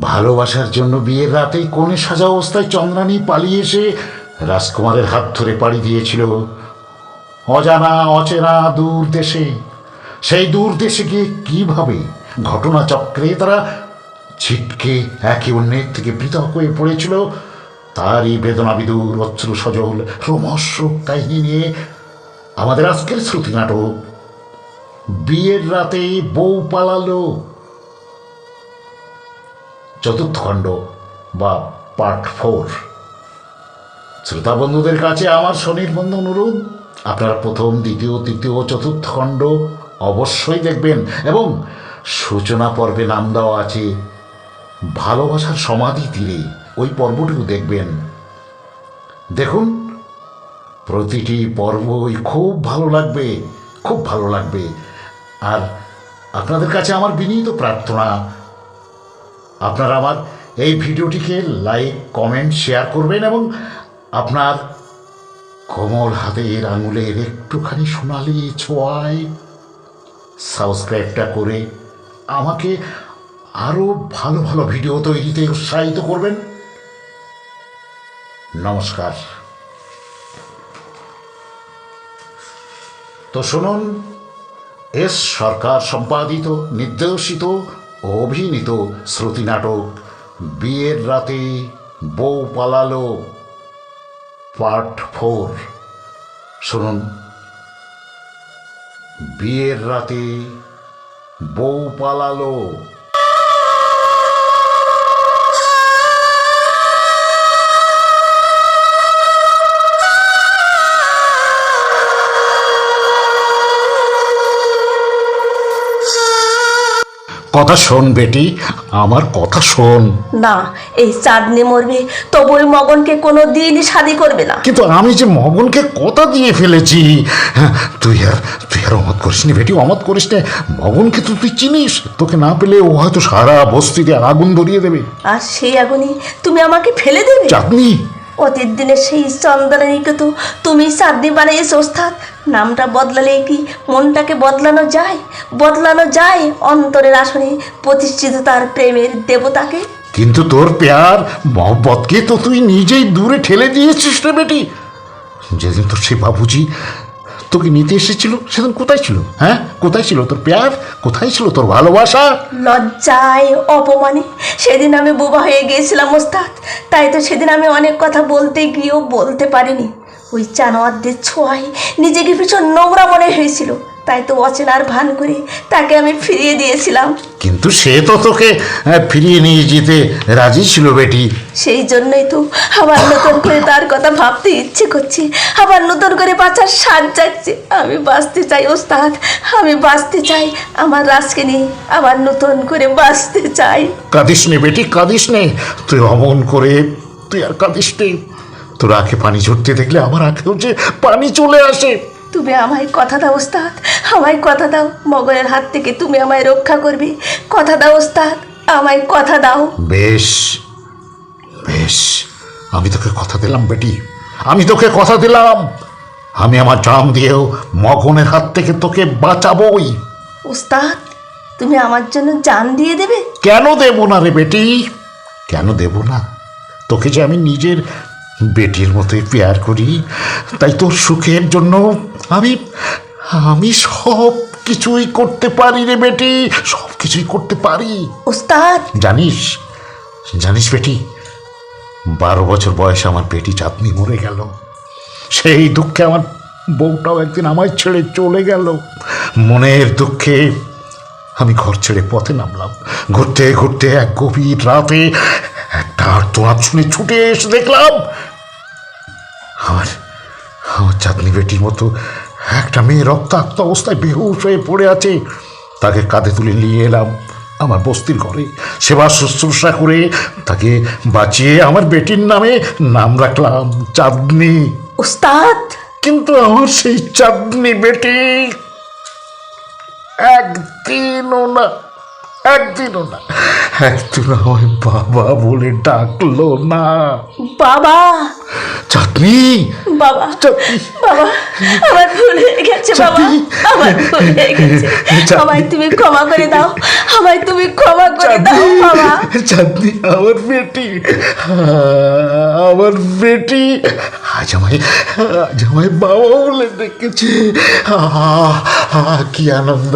ভালোবাসার জন্য বিয়ের রাতেই কনে সাজা অবস্থায় চন্দ্রানী পালিয়ে এসে রাজকুমারের হাত ধরে পাড়ি দিয়েছিল অজানা অচেনা দূর দেশে। সেই দূর দেশে গিয়ে কিভাবে ঘটনাচক্রে তারা ছিটকে একে অন্যের থেকে পৃথক হয়ে পড়েছিল, তারই বেদনাবিদুর অশ্রু সজল রোমহর্ষক কাহিনী নিয়ে আমাদের আজকের শ্রুতি নাটক বিয়ের রাতে বউ পালালো, চতুর্থ খণ্ড বা পার্ট 4। শ্রোতা বন্ধুদের কাছে আমার স্বনির্বন্ধ অনুরোধ, আপনারা প্রথম, দ্বিতীয়, তৃতীয়, চতুর্থ খণ্ড অবশ্যই দেখবেন এবং সূচনা পর্বে নাম দেওয়া আছে ভালোবাসার সমাধি তীরে, ওই পর্বটিও দেখবেন। দেখুন, প্রতিটি পর্বই খুব ভালো লাগবে, খুব ভালো লাগবে। আর আপনাদের কাছে আমার বিনীত প্রার্থনা, আপনারা আমার এই ভিডিওটিকে লাইক, কমেন্ট, শেয়ার করবেন এবং আপনার কোমল হাতের আঙুলের একটুখানি সোনালি ছোঁয়ায় সাবস্ক্রাইবটা করে আমাকে আরও ভালো ভালো ভিডিও তৈরিতে উৎসাহিত করবেন। নমস্কার। তো শুনুন, এস সরকার সম্পাদিত, নির্দেশিত ও অভিনীত শ্রুতি নাটক বিয়ের রাতে বউ পালালো পার্ট 4। শুনুন, বিয়ের রাতে বউ পালালো। কথা শোন বেটি, আমার কথা শোন। না, এই চাঁদনি মরবে তবু ওই মগনকে কোনো দিনই শাদি করবে না। কিন্তু আমি যে মগনকে কথা দিয়ে ফেলেছি। তুই আর অমত করিস নি বেটি, অমত করিস নে। মগনকে তো তুই চিনিস, তোকে না পেলে ও হয়তো সারা বস্তিতে আগুন ধরিয়ে দেবে। আর সেই আগুনে তুমি আমাকে ফেলে দেবে? চাঁদনি, অতীত দিনের সেই চন্দ্রানীকে তো তুমি চাঁদনি বানিয়েছো ওস্তাদ। নামটা বদলালে কি মনটাকে বদলানো যায়? বদলানো যায় অন্তরের আসনে প্রতিষ্ঠিত তার প্রেমের দেবতাকে। কিন্তু তোর প্যার মহব্বতকে তো তুই নিজেই দূরে ঠেলে দিয়েছিস রে বেটি। যেদিন তোর সে বাবুজি তোকে নিতে এসেছিল সেদিন কোথায় ছিল? হ্যাঁ, কোথায় ছিল তোর প্যার? কোথায় ছিল তোর ভালোবাসা? লজ্জায় অপমানে সেদিন আমি বোবা হয়ে গিয়েছিলাম ওস্তাদ। তাই তো সেদিন আমি অনেক কথা বলতে গিয়েও বলতে পারিনি। ওই জানোয়ারদের ছোঁয়ায় নিজেকে ভীষণ নোংরা মনে হয়েছিল, তাই তো অচেনার ভান করে তাকে আমি ফিরিয়ে দিয়েছিলাম। কিন্তু সে তো তোকে ফিরিয়ে নিয়ে যেতে রাজি ছিল বেটি। সেই জন্যই তো আবার নতুন করে তার কথা ভাবতে ইচ্ছে করছে, আবার নতুন করে বাঁচার স্বাদ যাচ্ছে। আমি বাঁচতে চাই ওস্তাদ, আমি বাঁচতে চাই। আমার রাজকে নিয়ে আবার নতুন করে বাঁচতে চাই। কাঁদিস নে বেটি, কাঁদিস নে। তুই অমন করে তুই আর কাঁদিস নে। তোর আঁখে পানি ঝরতে দেখলে আমার আঁখেও যে পানি চলে আসে। তুমি আমায় কথা দাও ওস্তাদ, আমায় কথা দাও। মগনের হাত থেকে তুমি আমায় রক্ষা করবে। কথা দাও ওস্তাদ, আমায় কথা দাও। বেশ বেশ, আমি তোকে কথা দিলাম বেটি, আমি তোকে কথা দিলাম। আমি আমার জান দিয়েও মগনের হাত থেকে তোকে বাঁচাবই। ওস্তাদ, তুমি আমার জন্য জান দিয়ে দেবে? কেন দেব না রে বেটি, কেন দেব না? তোকে যে আমি নিজের বেটির মতোই প্যার করি, তাই তোর সুখের জন্য আমি আমি সব কিছুই করতে পারি রে বেটি, সব কিছুই করতে পারি। ওস্তাদ, জানিস জানিস বেটি, 12 বছর বয়সে আমার বেটি চাঁদনি মরে গেল। সেই দুঃখে আমার বউটাও একদিন আমায় ছেড়ে চলে গেল। মনের দুঃখে আমি ঘর ছেড়ে পথে নামলাম। ঘুরতে ঘুরতে এক গভীর রাতে একটা আর্তনাদ শুনে ছুটে এসে দেখলাম আমার আমার চাঁদনি বেটির মতো একটা মেয়ে রক্তাক্ত অবস্থায় বেহুশ হয়ে পড়ে আছে। তাকে কাঁধে তুলে নিয়ে এলাম আমার বস্তির ঘরে। সেবা শুশ্রূষা করে তাকে বাঁচিয়ে আমার বেটির নামে নাম রাখলাম চাঁদনি। ওস্তাদ, কিন্তু আমার সেই চাঁদনি বেটি একদিনও না আমায় বাবা বলে ডাকলো না। বাবা? চাঁদনি, বাবা চাঁদনি, বাবা আমার ভুল হয়ে গেছে বাবা, আমার ভুল হয়ে গেছে, আমায় তুমি ক্ষমা করে দাও, আমায় তুমি ক্ষমা করে দাও বাবা। চাঁদনি আমার বেটি, আমার বেটি আজ আমায় বাবা বলে ডেকেছে। কি আনন্দ,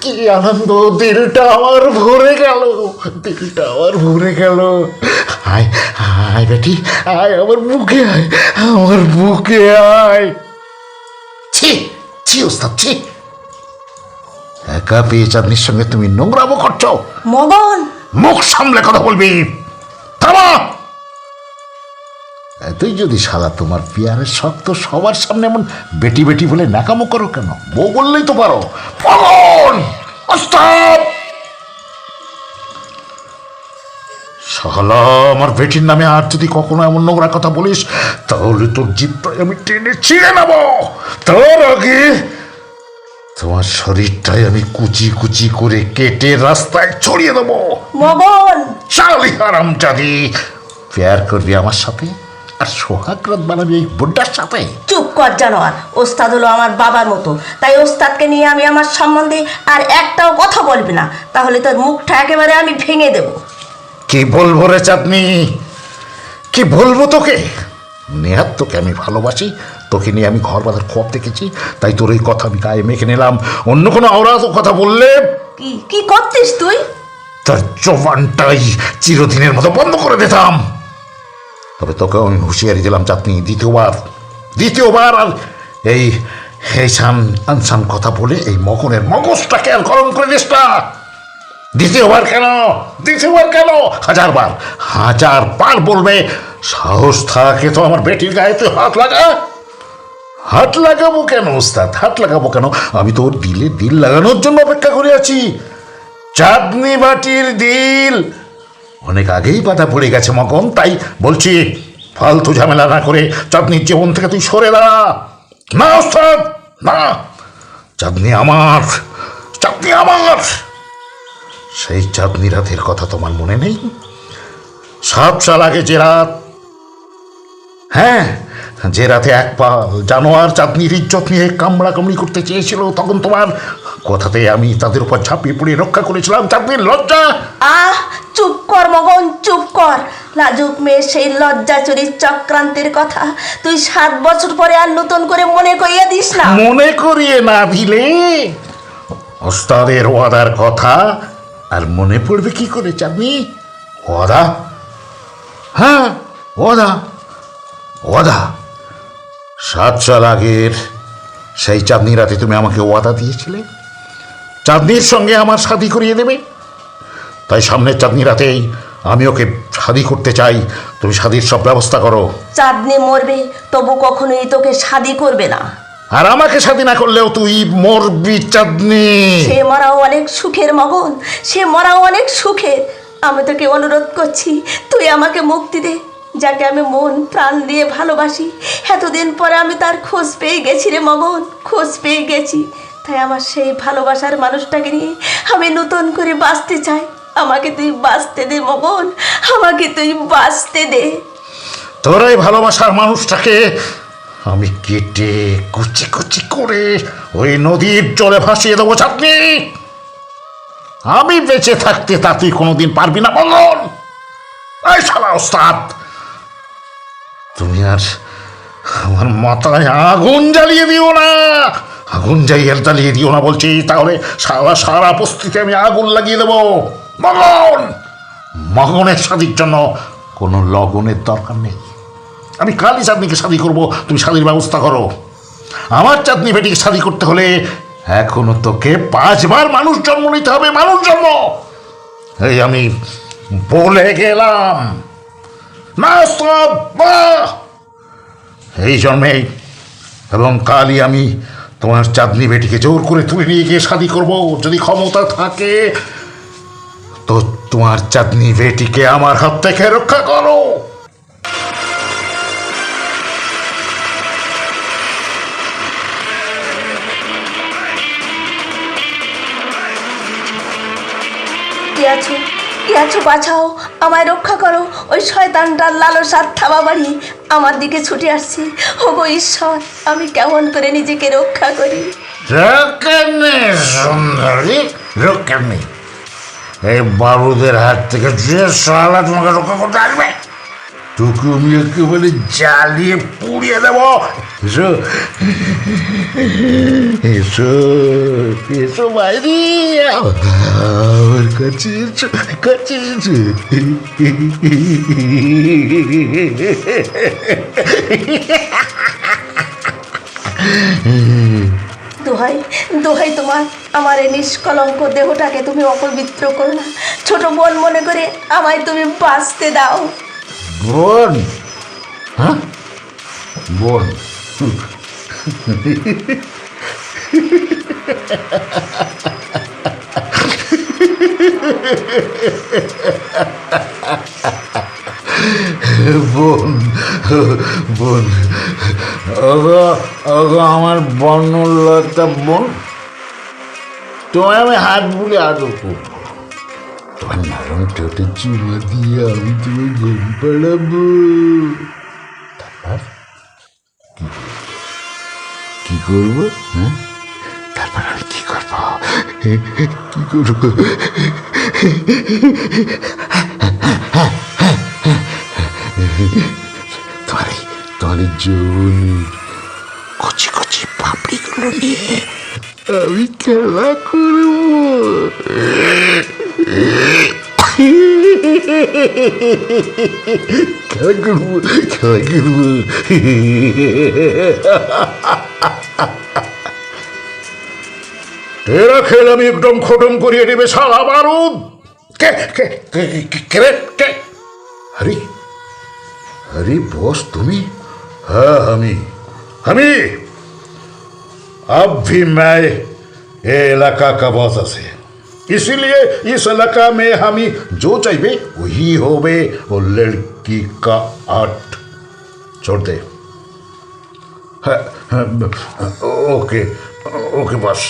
কি আনন্দ, দিলটা আমার ভরে গেল, দিলটা আমার ভরে গেল। আয় আয় বেটি, আয় আমার বুকে, আয় আমার বুকে আয়। ছি ছি ওস্তাদ, ছি, একা পেয়ে চাঁদনির সঙ্গে তুমি নোংরামো করছো। মগন, মুখ সামলে কথা বলবি, থামা। তুই যদি শালা তোমার পিয়ারের শক্ত সবার সামনে এমন বেটি বেটি বলে নাকামো করো কেন? বউ বললেই তো পারো। পাগল, ওস্তাদ। শালা আমার বেটির নামে আর যদি কখনো এমন নোংরা কথা বলিস তাহলে তোর জিভটাই আমি টেনে ছিঁড়ে নেব। তার আগে তোমার শরীরটাই আমি কুচি কুচি করে কেটে রাস্তায় ছড়িয়ে দেবো। মগন, শালি হারামজাদি, প্যার করবি আমার সাথে আর সোহাগ রাত বানাবি এই বুড্ডার সাথে? চুপ কর জানোয়ার, ওস্তাদ হলো আমার বাবার মতো, তাই ওস্তাদকে নিয়ে আমি আমার সম্বন্ধে আর একটাও কথা বলবি না, তাহলে তোর মুখটা একেবারে আমি ভেঙে দেব। কি বলবো রে চাঁদনি, কি বলবো তোকে? নেহাত তোকে আমি ভালোবাসি, তোকে নিয়ে আমি ঘর বাঁধার খোয়াব দেখেছি, তাই তোর এই কথা আমি গায়ে মেখে নিলাম। অন্য কোনো আওড়া তো কথা বললে কি কি করতিস তুই? তার জবানটাই চিরদিনের মতো বন্ধ করে দিতাম। তবে তোকে আমি হুঁশিয়ারি দিলাম চাঁদনি, দ্বিতীয়বার আর এই সান আনসান কথা বলে এই মগনের মগজটাকে আর গরম করে দিস না। দ্বিতীয়বার কেন, হাজারবার বলবে। সাহস থাকে তো আমার বেটির গায়ে তুই হাত লাগা। হাত লাগাবো কেন ওস্তাদ, হাত লাগাবো কেন? আমি তোর দিলে দিল লাগানোর জন্য অপেক্ষা করে আছি। চাঁদনি বাটির দিল অনেক আগেই বাধা পড়ে গেছে মগন, তাই বলছি ফালতু ঝামেলা না করে চাঁদনির জীবন থেকে তুই সরে দাঁড়া। না ওস্তাদ, না, চাঁদনি আমার, চাঁদনি আমার। সেই চাঁদনি রাতের কথা তোমার মনে নেই? 7 সাল আগে যে রাত, হ্যাঁ, যে রাতে এক পাল জানোয়ার চাঁদনির ইজ্জত নিয়ে কামড়া কামড়ি করতে চেয়েছিল, তখন তোমার কথাতে আমি তাদের উপর ঝাঁপিয়ে পড়ে রক্ষা করেছিলাম। চাঁদনির লজ্জা। চুপ কর মগন, চুপ কর। লাজুক মেয়ে সেই লজ্জা চুরির চক্রান্তের কথা তুই 7 বছর পরে আর নতুন করে মনে করিয়ে দিস না। মনে করিয়ে না দিলে ওস্তাদের ওয়াদার কথা আর মনে পড়বে কি করে চাঁদনি? ওয়াদা, হ্যাঁ ওয়াদা 7 সাল আগের সেই চাঁদনি রাতে তুমি আমাকে ওয়াদা দিয়েছিলে চাঁদনির সঙ্গে আমার শাদী করিয়ে দেবে। তাই সামনের চাঁদনি রাতেই আমি ওকে শাদী করতে চাই, তুমি শাদীর সব ব্যবস্থা করো। চাঁদনি মরবে তবু কখনোই তোকে শাদী করবে না। আর আমাকে শাদী না করলেও তুই মরবি চাঁদনি। সে মরাও অনেক সুখের মগন, সে মরাও অনেক সুখের। আমি তোকে অনুরোধ করছি, তুই আমাকে মুক্তি দে, যাকে আমি মন প্রাণ দিয়ে ভালোবাসি। এতদিন পরে আমি তার খোঁজ পেয়ে গেছি রে মগন, খোঁজ পেয়ে গেছি। তাই আমার সেই ভালোবাসার মানুষটাকে নিয়ে আমি নতুন করে বাঁচতে চাই। আমাকে তুই বাঁচতে দে মগন, আমাকে তুই বাঁচতে দে। তোর এই ভালোবাসার মানুষটাকে আমি কেটে কুচি কুচি করে ওই নদীর জলে ভাসিয়ে দেবো চাঁদনি। আমি বেঁচে থাকতে তা তুই কোনোদিন পারবি না মঙ্গল। এই শালা ওস্তাদ, তুমি আর আমার মাথায় আগুন জ্বালিয়ে দিও না, আগুন জ্বালিয়ে দিও না বলছি, তাহলে সারা বস্তিতে আমি আগুন লাগিয়ে দেবো। মগনের শাদীর জন্য কোনো লগনের দরকার নেই। আমি কালই চাঁদনিকে শাদী করব, তুমি শাদীর ব্যবস্থা করো। আমার চাঁদনি বেটিকে শাদী করতে হলে এখনো তোকে 5 বার মানুষ জন্ম নিতে হবে, মানুষ জন্ম। এই আমি বলে গেলাম না সব, এই জন্মে এবং কালই আমি তোমার চাঁদনি বেটিকে জোর করে তুলে নিয়ে গিয়ে শাদী করব। যদি ক্ষমতা থাকে তো তোমার চাঁদনি বেটিকে আমার হাত থেকে রক্ষা করো। কে আছো বাঁচাও, আমায় রক্ষা করো। ওই শয়তানটার লালসার থাবা বাড়ি আমার দিকে ছুটে আসছে। ওগো ঈশ্বর, আমি কেমন করে নিজেকে রক্ষা করি? রক্ষা নেই সুন্দরী, রক্ষা নেই। এই বাবুদের হাত থেকে যে সালা তোমাকে রক্ষা করতে আসবে, তোকে আমি একেবারে জ্বালিয়ে পুড়িয়ে দেব। এসো এসো এসো বাইরে, আমার কাছে এসো, কাছে এসো। দোহাই দোহাই তোমার, আমার এই নিষ্কলঙ্ক দেহটাকে তুমি অপবিত্র করো না। ছোট বোন মনে করে আমায় তুমি বাঁচতে দাও। বোন? হ্যাঁ, বোন? বোন, বোন, ওগো ওগো আমার বর্ণলতা বোন, তোমায় আমি হাত বুলে আদর করবো। তোমার নরম ঠোঁটে চুমা দিয়ে আমি তোমায় ঘুম পাড়াবো। তারপর কি করবো? হ্যাঁ, তারপর আমি কি করবো? কি করবো? তোমার যৌবনের কচি কচি পাপড়িগুলো নিয়ে আমি খেলা করবো। খেলা করবো, খেলা করবো। এরা খেল আমি একদম খতম করিয়ে দেবে শালা বারুদ। কে কে কে কে কে? আরে अरे बॉस तुम्ही? हाँ हम ही। अब भी मैं ये इलाका का बॉस है, इसीलिए इस इलाका में हम ही जो चाहिए वही होवे। वो लड़की का आर्ट छोड़ दे। हाँ, ओके ओके बॉस,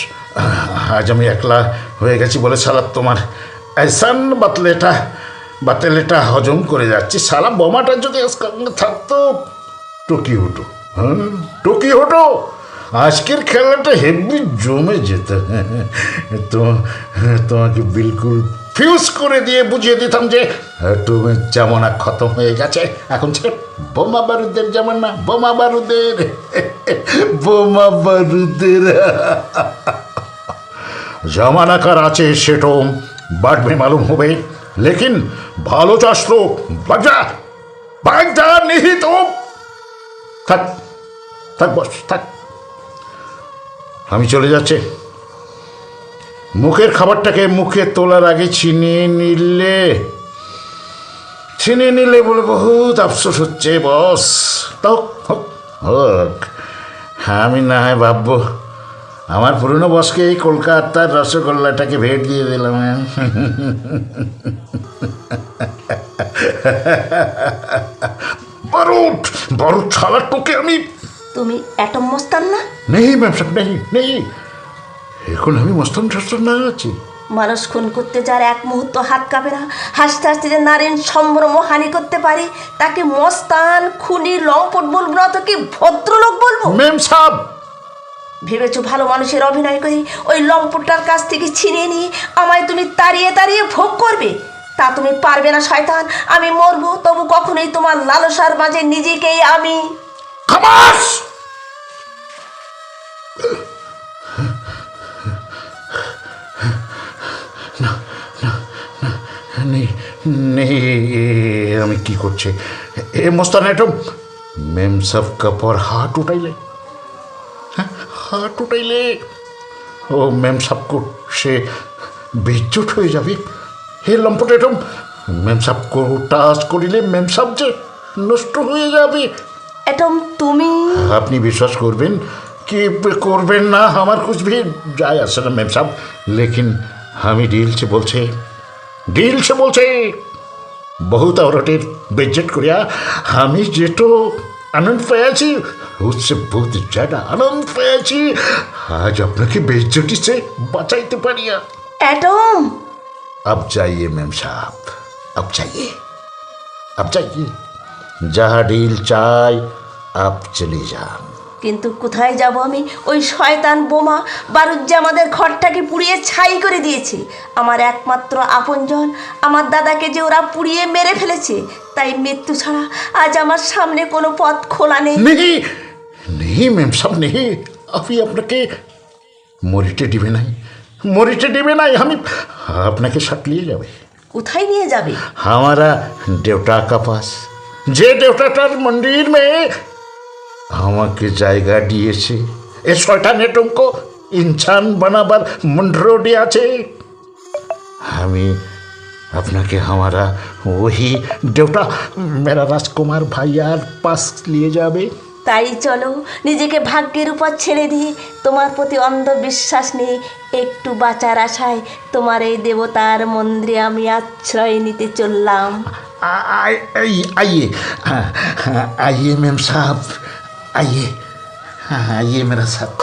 आज আমি একলা হয়ে গেছি বলে শালা তোমার ऐसन বাতেলেটা হজম করে যাচ্ছি। সালা বোমাটা যদি থাকতো টকি হতো। হ্যাঁ, টকি হতো। আজকের খেলাটা হেভি জমে যেত। তোমাকে বিলকুল ফিউজ করে দিয়ে বুঝিয়ে দিতাম যে তুমি জামানা খতম হয়ে গেছে, এখন সে বোমা বারুদের জামানা। বোমা বারুদের, বোমা বারুদের জামানা কার আছে সেটা बाद में मालूम हो गई, लेकिन भालो चास तो भाग जा नहीं तो থাক থাক বস থাক। আমি চলে যাচ্ছি। মুখের খাবারটাকে মুখে তোলার আগে ছিনিয়ে নিলে বলে বহুত আফসোস হচ্ছে বস। তাও হোক, আমি না হয় ভাববো আমার পুরনো বসকে এই কলকাতার রসগোল্লাটাকে ভেট দিয়ে দিলাম। বারুদ বারুদ ছাড়ার তোকে আমি। তুমি অ্যাটম মস্তান না? নেই ম্যাম সাহেব, নেই। এখন আমি মস্তান ঠাস্তান না আছি। মানুষ খুন করতে যার এক মুহূর্ত হাত কাঁপে না, হাসতে হাসতে যে নারীর সম্ভ্রম হানি করতে পারে, তাকে মস্তান, খুনি, লম্পট বলবো না তো কি ভদ্রলোক বলবো? ম্যাম সাহেব, ভেবেছো ভালো মানুষের অভিনয় করে ওই লম্পটটার কাছ থেকে ছিনিয়ে নিয়ে আমায় তুমি তাড়িয়ে তাড়িয়ে ভোগ করবে? তা তুমি পারবে না শয়তান। আমি মরবো, তবু কখনোই তোমার লালসার মাঝে নিজেকেই আমি। খামাস! নেই, আমি কি করছি? এ মস্তান একদম মেম সাহেব কাপড় হাত উঠাইলে ও মেম সাহেবকে সে বেজ্জুট হয়ে যাবে। হে লম্পট এরকম মেম সাহেবকে টাচ করিলে মেম সাহেব যে নষ্ট হয়ে যাবে। এটম তুমি? আপনি বিশ্বাস করবেন কি করবেন না আমার कुछ भी যায় আসে না মেম সাহেব, लेकिन আমি दिल से बोलছে बहुत औरतेर बेज्जत करिया আমি যেটো आनंद পেয়েছি उससे बहुत ज़्यादा आनंद পেয়েছি आज আপনাকে बेज्जती से बचाइते पारिया। एटम अब जाइए मैम साहब, अब जाइए। जहाँ डील चाय आप चले जान। কিন্তু কোথায় যাব আমি? ওই শয়তান বোমা বারুদ যে আমাদের ঘরটাকে পুড়িয়ে ছাই করে দিয়েছে। আমার একমাত্র আপনজন আমার দাদাকে যে ওরা পুড়িয়ে মেরে ফেলেছে। তাই মৃত্যু ছাড়া আজ আমার সামনে কোনো পথ খোলা নেই। नहीं नहीं मैम साहब नहीं, अभी আপনাকে মরিতে দিবে নাই, মরিতে দিবে নাই। আমি আপনাকে সাথ নিয়ে যাবে কোথায় নিয়ে যাবে? हमारा देवता का पास, যে দেবতাটার মন্দির মে আমাকে জায়গা দিয়েছে। এ শয়তানে तुमको इंसान বানাবার মন্ত্র দিয়েছে। আমি আপনাকে हमारा वही देवता मेरा राजकुमार ভাইয়ার পাস নিয়ে যাবে। তাই চলো, নিজেকে ভাগ্যের উপর ছেড়ে দিয়ে তোমার প্রতি অন্ধবিশ্বাস নিয়ে একটু বাঁচার আশায় তোমার এই দেবতার মন্দিরে আমি আশ্রয় নিতে চললাম। आइए आइए मैम साहब, आइए आइए मेरा साथ।